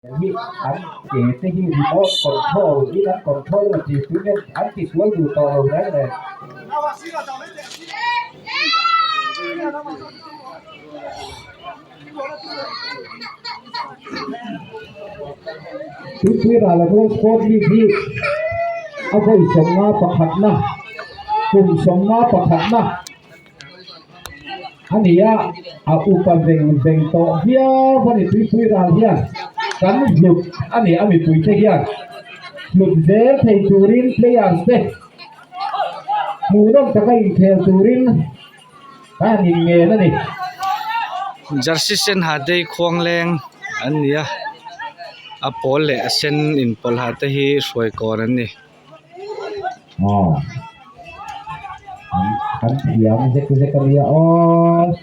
Thì anh chỉ cái gì remote control đi đánh control là chỉ cứ nên anh chỉ xuống dù tàu đấy này cứ là cái sport đi đi anh phải sống nó bậc hạt na cùng sống nó bậc hạt na anh ấy à upan veng to dia vẫn cứ là dia kan lục anh ấy bị tụi thế kia lục dễ thầy turin players đấy mù đông ta cái thầy turin anh nhìn nghe đó này jersey sen hadei khuang leng an nia a pol le sen in pol ha te hi soi kon an ni anh thiam cái cái oh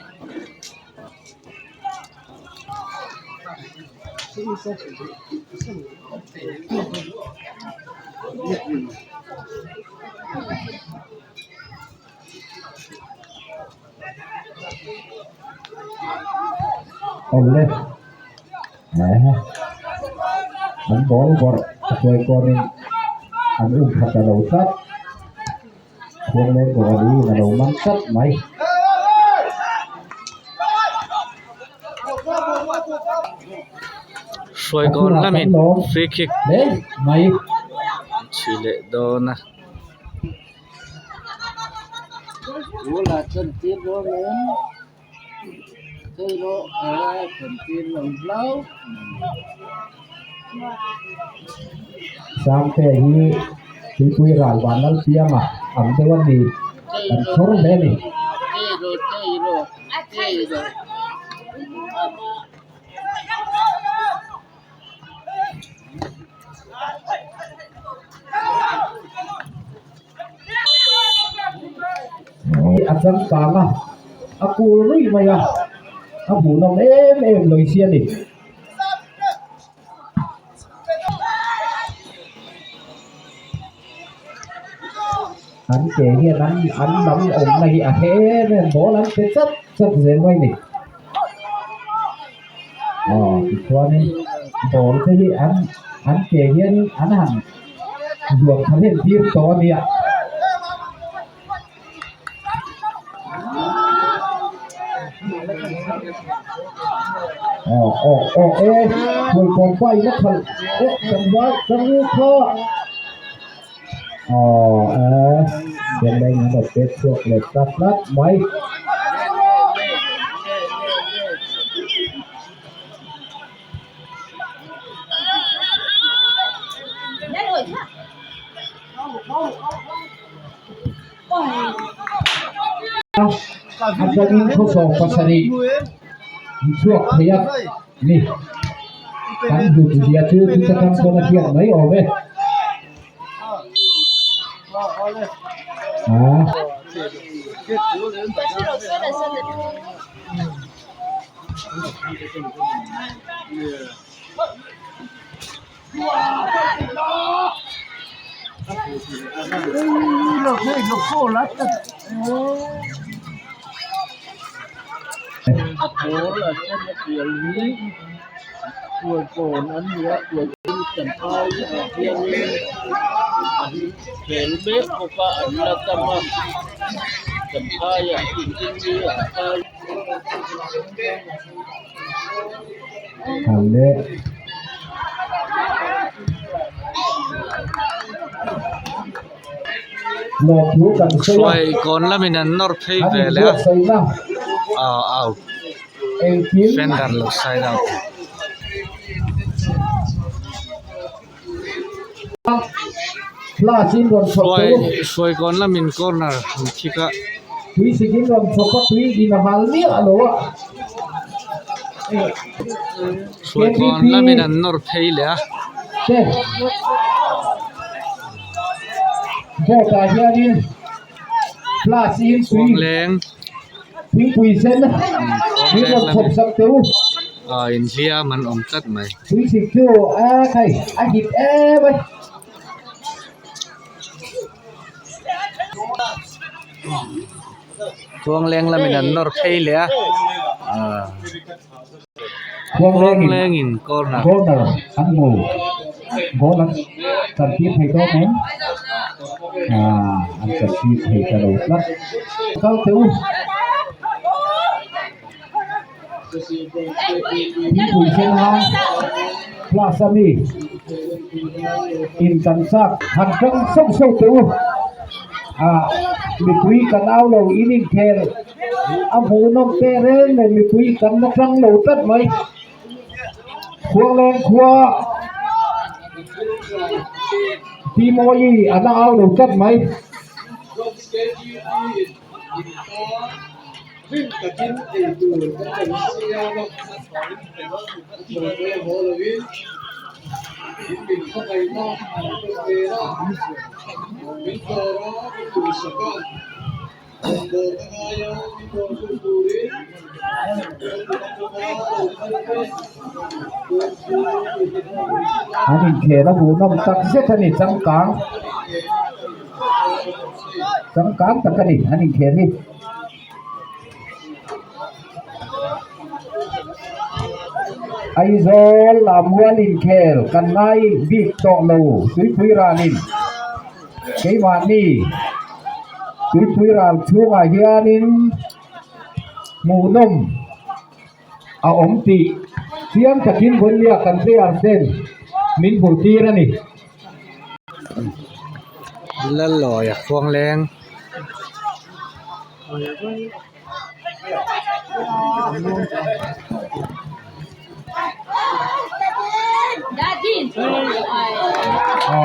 oleh anh bol bor sesuai konin anh kata đầu sắt khuôn lên của đi là đầu măng sắt mày soi kon lamin free kick đấy mày chile dona là chân tiên đó lớn cây nó chân tiên lòng lâu sampai ini kui rawan al siama am dewan ni dan sorong deh ni akan kama aku rui maya aku nom em loi sia ni anh kể hiện anh đóng ổng này à thế nên bố lắm cái rất dễ quay này thì cho nên bố thế thì anh kể hiện anh hẳn ruột hắn hiện tiếp to đi ạ rồi còn quay nó thật cầm quá cầm khó bên đây nó được kết thúc lịch tập lát mấy anh cho nên không sổ phát sari chuột thấy không nè anh dù từ dia chưa chúng ta đang có một chuyện mấy ổn đấy nó khô lắm bố là chân là tiền lý tuổi cổ nó nhớ tuổi tầm ai thiên nhiên bếp của bạn là tầm ai thiên ai thằng đấy soi kon lamin an nor phei ve le out fender lo side out soi kon lamin corner khika quý sĩ kiến làm cho các quý đi làm hal miếng alo soi kon lamin an nor phei le vô cả gia đình plus in khuang leng quý sen quý làm chụp sắc tiêu in hlia man om tat mai quý sĩ tiêu khay hit vậy khuang leng lamin an nor phei le ควง คว แรง ง อิน แรงอินก่อนนะ โกนอันงูโกนสันติให้โตไหมอันสันติให้กระโดดนะเข้าถึงที่ผู้ชนะพลาสมีอินกันซักหันจังส่งสู้ตัวมีคุยกันเอาเราอินิเคลเอาหูน้องเตเรนเลยมีคุยกันนักครั้งเราตัดไหมควงแรงควงพี่โมยีอันนั้นเอาเราตัดไหมอันนี้เคแล้วหูน้องตัดเสียทนี่จังกลางตะกันนี่อันนี้เคนี่ไอโซลามัวลินเคลกันไงบิ๊กโตโลสุยพุยรานินเกวานี่สุยพุยราชูอาเฮียนินหมูนุ่มเอาอมตีเสียงกระทินคนเรียกกันเสียเส้นมินผูตีนะนี่ แล้วหล่ออยากควงแรง อ๋อ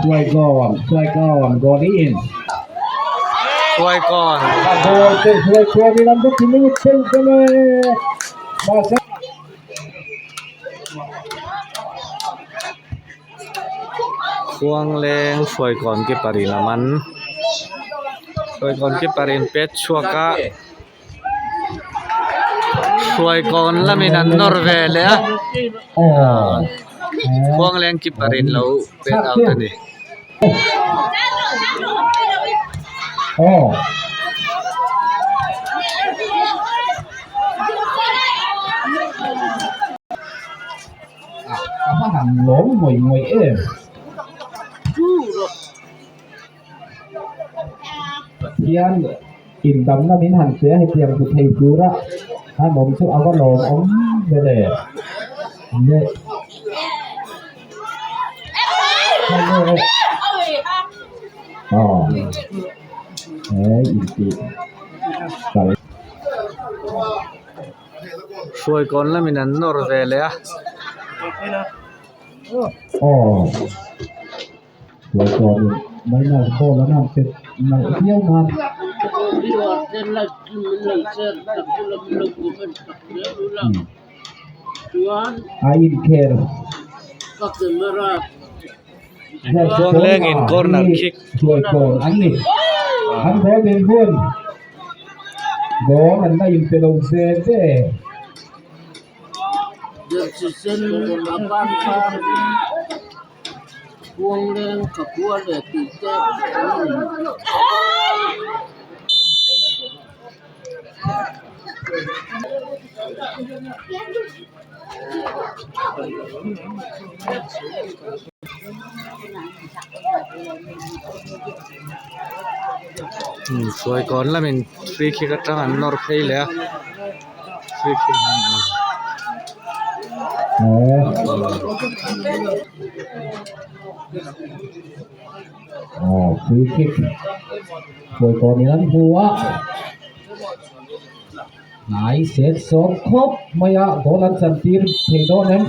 ช่วยก่อนโกนี่อิน ช่วยก่อน โอ้ยช่วยมีน้ำทุกทีนี้เต็มเลยมาสัก ควงแรงช่วยก่อนเก็บปรินามันช่วยก่อนเก็บปรินเป็ดชัวกะช่วยก่อนละมินันนอร์เวย์เลยอะ อ๋อ ควงแรงเก็บปรินเราเป็ดเอาตัวนี้ อ๋อเขาหันหลงงวยเอ็มเทียนอิ่มดำน้ำมินหันเสียให้เตรียมสุดไทยจูระถ้าหนมชุบเอาก็หนมอมเลยเนี่ยอ๋ออินตีใส่ ช่วยก่อนละมินันนอร์เวย์เลยอะ อ๋อแล้วก็ไม่น่าโตแล้วน่าเป็นนักเที่ยวงาน อาอินเคร์ ควงแรงอินก่อนนักคิก ช่วยก่อนอันนี้อันพอเป็นคนโกอันได้ยินเป็นองเซนเด้พวงแรงกับพวงเหล็กตีเต้ช่วยก่อนละมินฟรีคิกตั้งอันนอร์เวย์เลยอะฟรีคิก อ๋อคือคิกช่วยก่อนนั้นหัวไหนเสร็จสองครบไม่อะโดนสันติเทโดนั้น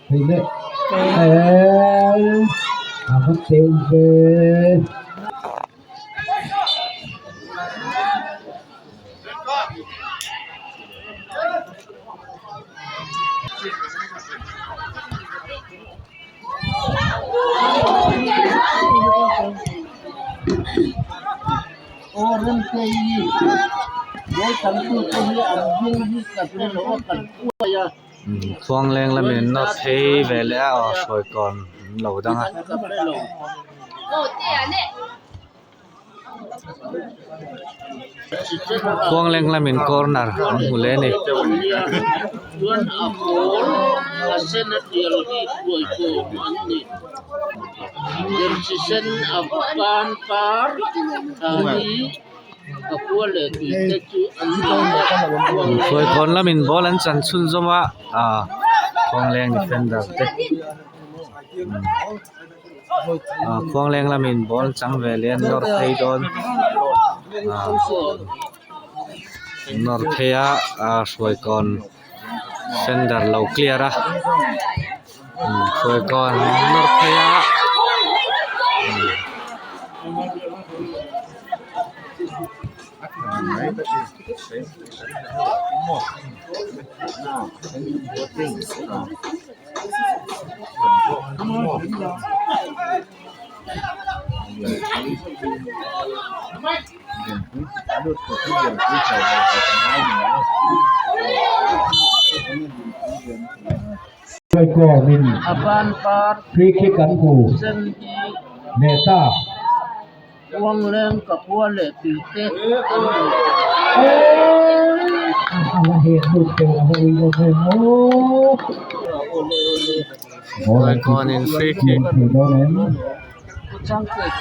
เฮ้ยเนี่ยอาเต็มเลยโอ้เริ่มใจโอ้ฉันคือคนที่อันยิ่งที่สุดเลยหรอว่ากันกล้วยอ่ะ ควงแรงละมินนอร์เวย์เวลาช่วยก่อนเราดังอะ กับได้หรอ ควงแรงละมินคอร์นัร์หูเล่นี่ Tuan Apol Senat Dialgi Kuiko Mani Jersen Apan Par Tadi Apole Tuitetu Andi สวยก่อนละมินบอลอันจันชุนจมาควงแรงดิเฟนเดอร์เตควงแรงละมินบอลจังเวเลียนนอร์เทย์โดนนอร์เทียสวยก่อนเฟนเดอร์เราเคลียร์อะสวยก่อนนอร์เทียช่วยก่อมิน Apan Par ฟรีคิกกันกู Sen เนต้า Wang Leng Kapole Tuite อะไรเหตุบุตรเตอร์อะไรโอ้โห สวยก่อนอินฟรีคิก โดนนั้น Cangkit